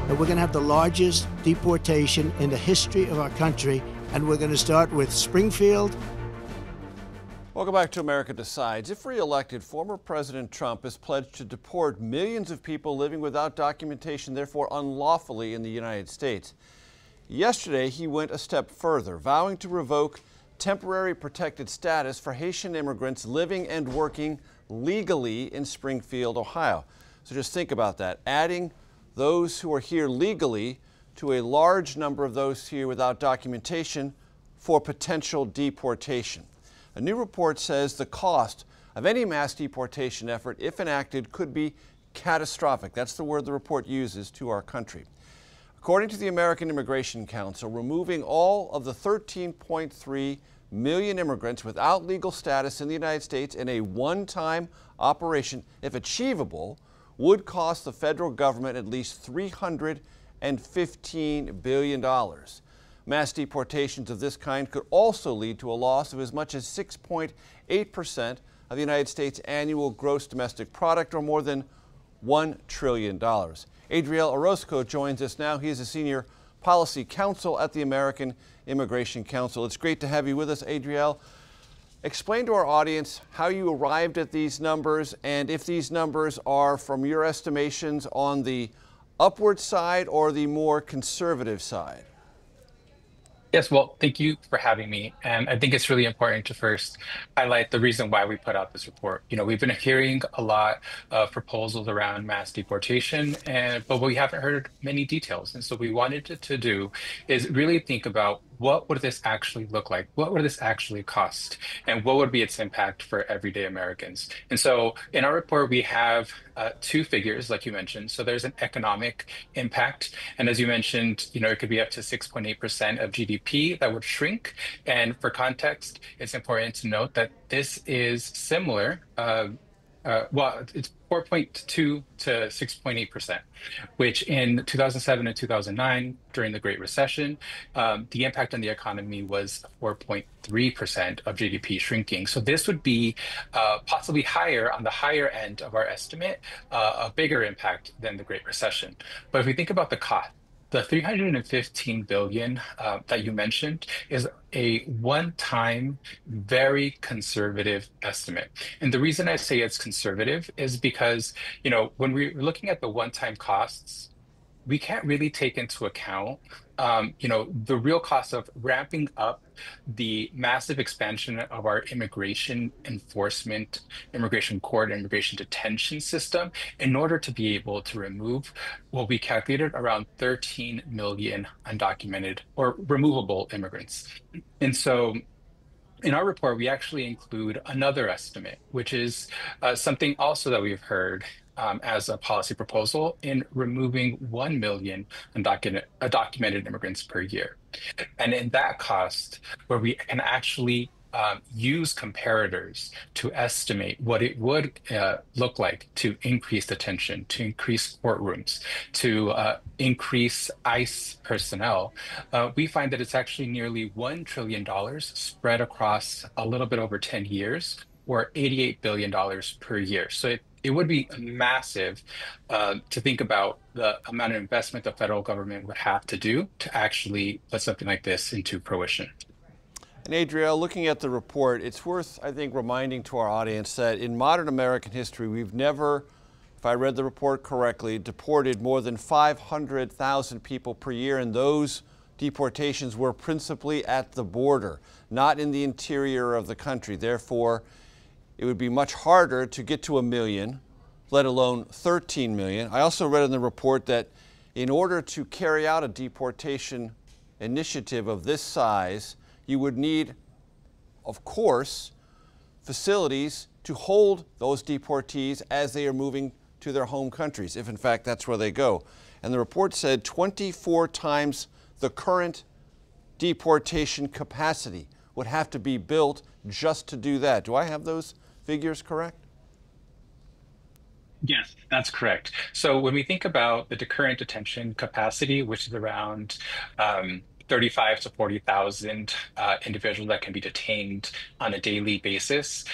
that we're going to have the largest deportation in the history of our country, and we're going to start with Springfield. Welcome back to America Decides. If re-elected, former President Trump has pledged to deport millions of people living without documentation, therefore unlawfully in the United States. Yesterday, he went a step further, vowing to revoke temporary protected status for Haitian immigrants living and working legally in Springfield, Ohio. So just think about that, adding those who are here legally to a large number of those here without documentation for potential deportation. A new report says the cost of any mass deportation effort, if enacted, could be catastrophic. That's the word the report uses to our country. According to the American Immigration Council, removing all of the 13.3 million immigrants without legal status in the United States in a one-time operation, if achievable, would cost the federal government at least $315 billion. Mass deportations of this kind could also lead to a loss of as much as 6.8% of the United States' annual gross domestic product, or more than $1 trillion. Adriel Orozco joins us now. He is a senior policy counsel at the American Immigration Council. It's great to have you with us, Adriel. Explain to our audience how you arrived at these numbers, and if these numbers are, from your estimations, on the upward side or the more conservative side. Yes, well, thank you for having me. And I think it's really important to first highlight the reason why we put out this report. We've been hearing a lot of proposals around mass deportation, but we haven't heard many details. And so we wanted to do is really think about what would this actually look like? What would this actually cost? And what would be its impact for everyday Americans? And so in our report, we have two figures, like you mentioned. So there's an economic impact. And as you mentioned, it could be up to 6.8% of GDP that would shrink. And for context, it's important to note that this is similar. It's 4.2 to 6.8%, which in 2007 and 2009, during the Great Recession, the impact on the economy was 4.3% of GDP shrinking. So this would be possibly higher, on the higher end of our estimate, a bigger impact than the Great Recession. But if we think about the cost, the $315 billion that you mentioned is a one-time, very conservative estimate. And the reason I say it's conservative is because, when we're looking at the one-time costs, we can't really take into account, the real cost of ramping up the massive expansion of our immigration enforcement, immigration court, immigration detention system in order to be able to remove what we calculated around 13 million undocumented or removable immigrants. And so in our report, we actually include another estimate, which is something also that we've heard as a policy proposal in removing 1 million undocumented immigrants per year. And in that cost, where we can actually use comparators to estimate what it would look like to increase detention, to increase courtrooms, to increase ICE personnel, we find that it's actually nearly $1 trillion spread across a little bit over 10 years, or $88 billion per year. So it would be massive to think about the amount of investment the federal government would have to do to actually put something like this into fruition. And Adriel, looking at the report, it's worth, I think, reminding to our audience that in modern American history, we've never, if I read the report correctly, deported more than 500,000 people per year, and those deportations were principally at the border, not in the interior of the country. Therefore, it would be much harder to get to 1 million, let alone 13 million. I also read in the report that in order to carry out a deportation initiative of this size, you would need, of course, facilities to hold those deportees as they are moving to their home countries, if in fact that's where they go. And the report said 24 times the current deportation capacity would have to be built just to do that. Do I have those figures correct? Yes, that's correct. So when we think about the current detention capacity, which is around 35 to 40,000 individuals that can be detained on a daily basis,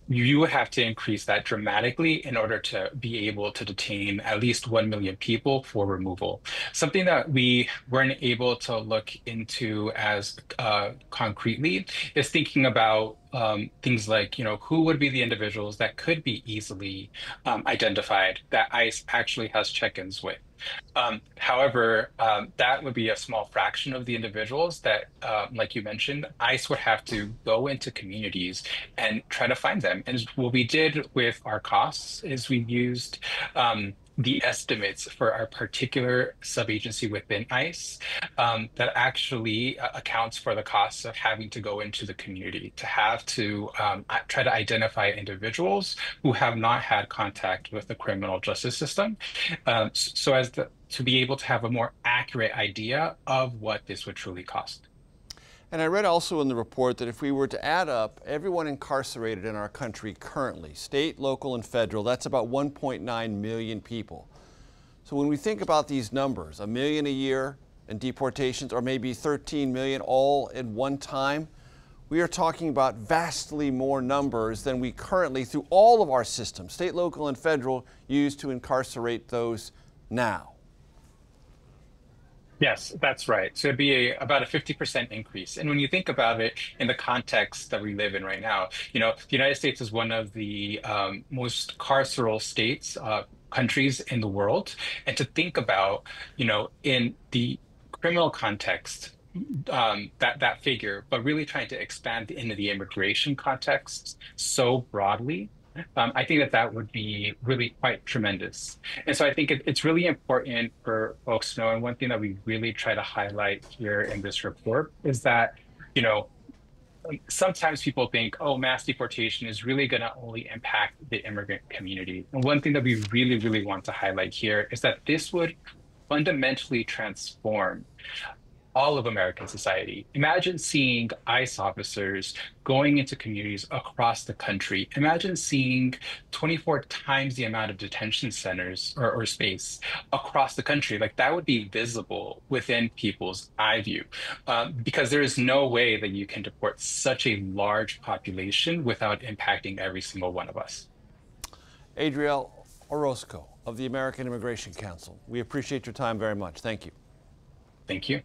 you would have to increase that dramatically in order to be able to detain at least 1 million people for removal. Something that we weren't able to look into as concretely is thinking about things like, who would be the individuals that could be easily identified that ICE actually has check-ins with. However, that would be a small fraction of the individuals that, like you mentioned, ICE would have to go into communities and try to find them. And what we did with our costs is we used the estimates for our particular subagency within ICE that actually accounts for the costs of having to go into the community to have to try to identify individuals who have not had contact with the criminal justice system, so as to be able to have a more accurate idea of what this would truly cost. And I read also in the report that if we were to add up everyone incarcerated in our country currently, state, local, and federal, that's about 1.9 million people. So when we think about these numbers, 1 million a year in deportations, or maybe 13 million all at one time, we are talking about vastly more numbers than we currently, through all of our systems, state, local, and federal, use to incarcerate those now. Yes, that's right. So it'd be about a 50% increase. And when you think about it in the context that we live in right now, the United States is one of the most carceral states, countries in the world. And to think about, in the criminal context, that figure, but really trying to expand into the immigration context so broadly, I think that would be really quite tremendous. And so I think it's really important for folks to know. And one thing that we really try to highlight here in this report is that, sometimes people think, oh, mass deportation is really going to only impact the immigrant community. And one thing that we really, really want to highlight here is that this would fundamentally transform all of American society. Imagine seeing ICE officers going into communities across the country. Imagine seeing 24 times the amount of detention centers or space across the country. Like, that would be visible within people's eye view, because there is no way that you can deport such a large population without impacting every single one of us. Adriel Orozco of the American Immigration Council, we appreciate your time very much. Thank you. Thank you.